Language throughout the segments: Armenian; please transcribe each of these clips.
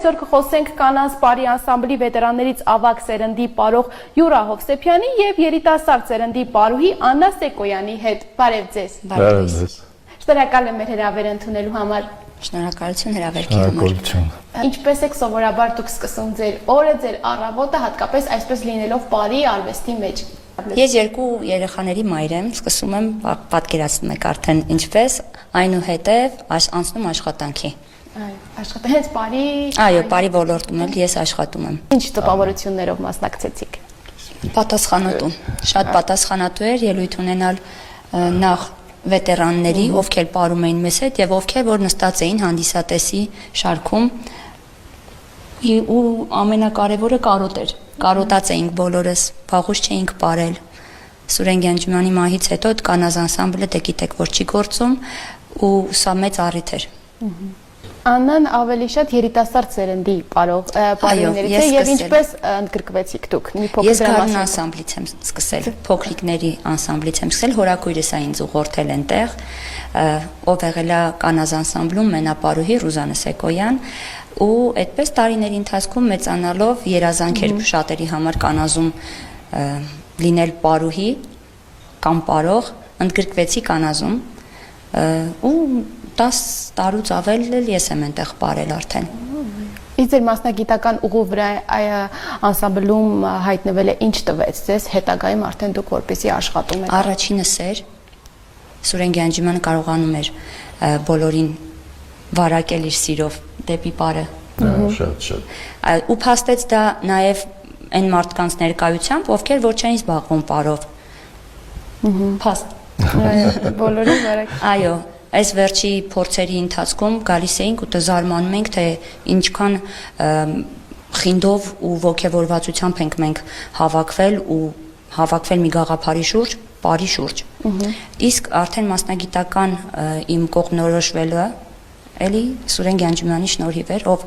Այսօր կխոսենք կանանց բարի անսամբլի վետերաններից ավագ սերնդի պարող Յուրա Հովսեփյանի եւ երիտասարդ սերնդի պարուհի Աննա Սեկոյանի հետ։ Բարև ձեզ։ Բարև ձեզ։ Շնորհակալ եմ մեր հրավերը ընդունելու համար։ Շնորհակալություն հրավերքի համար։ Ինչպես եք սովորաբար դուք սկսում ձեր օրը, ձեր առավոտը, հատկապես այսպես լինելով բարի արվեստի մեջ։ Ես երկու երեխաների մայր եմ, սկսում եմ պատկերացնում եք արդեն ինչպես, այնուհետև անցնում աշխատանքի։ Աշխատել հենց բարի։ Այո, բարի ոլորտում էլ ես աշխատում եմ։ Ինչ տպավորություններով մասնակցեցիք։ Պատասխանատու։ Շատ պատասխանատու էր ելույթ ունենալ նախ վետերանների, ովքեր ապրում էին մեզ հետ եւ ովքեր որ նստած էին հանդիսատեսի շարքում ու ամենակարևորը կարոտ էր։ Կարոտած էինք բոլորս, վաղուց չէինք ապրել։ Սուրեն Գյանջյանի մահից հետո կանանց անսամբլը դե գիտեք որ չի գործում ու սա մեծ առիթ էր։ Աննան ավելի շատ երիտասարդ սերնդի պարող պարուհիներից է եւ ինչպես ընդգրկվեցիք դուք։ Մի փոքր Ես գարուն անսամբլից եմ սկսել, փոքրիկների անսամբլից եմ սկսել, հորաքույրս է ինձ ուղղորդել այնտեղ, ով եղել է կանանց անսամբլում մենապարուհի Ռուզաննա Սեկոյան ու այդպես տարիների ընթացքում մեծանալով երազանքեր շատերի համար կանազում լինել պարուհի կամ պարող, ընդգրկվեցի կանազում ու 10 տարուց ավել ես եմ այնտեղ ապրել արդեն։ Իսկ ձեր մասնագիտական ուղու վրա անսամբլում հայտնվել է ինչ տվեց ձեզ հետագայում արդեն դուք որպեսզի աշխատում եք։ Առաջինս էր Սուրեն Գյանջյանը կարողանում էր բոլորին վարակել իր սիրով դեպի բարը։ Շատ։ Ու փաստեց դա նաև այն մարդկանց ներկայությամբ, ովքեր որ չէին զբաղվում բարով։ Փաստ։ Բոլորին վարակ։ Այո, այս վերջի փորձերի ընթացքում գալիս էինք ու զարմանում ենք, թե ինչքան խինդով ու ողջավորվածությամբ ենք մենք հավաքվել մի գաղափարի շուրջ, բարի շուրջ։ Իսկ արդեն մասնագիտական իմ կողմնորոշվելը էլի Սուրեն Գյանջյանի շնորհիվ էր, ով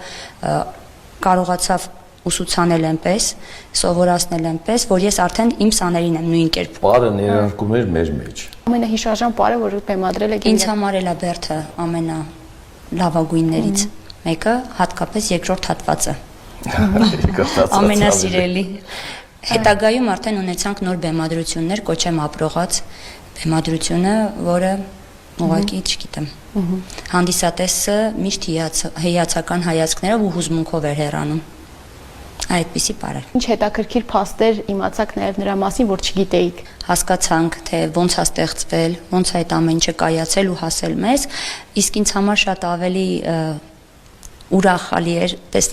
կարողացավ ուսուցանել այնպես, սովորացնել այնպես, որ ես արդեն իմ սաներին եմ նույն կերպ։ Բարը ներարկում էր մեր մեջ։ Ամենահիշարժան պարը, որ բեմադրել եք։ Ինձ համար էլ է Բերթը ամենալավագույններից մեկը, հատկապես երկրորդ հատվածը։ Ամենասիրելի։ Հետագայում արդեն ունեցանք նոր բեմադրություններ, կոչեմ ապրողաց բեմադրությունը, որը ուղղակի չգիտեմ։ Հանդիսատեսը միշտ հիացական հայացքներով ու հուզմունքով էր հեռանում։ Այդպիսի բառ էր։ Ինչ հետաքրքիր փաստեր իմացաք նաև նրա մասին, որ չգիտեիք։ Հասկացանք, թե ոնց է ստեղծվել, ոնց է այդ ամեն ինչը կայացել ու հասել մեզ, իսկ ինձ համար շատ ավելի ուրախալի էր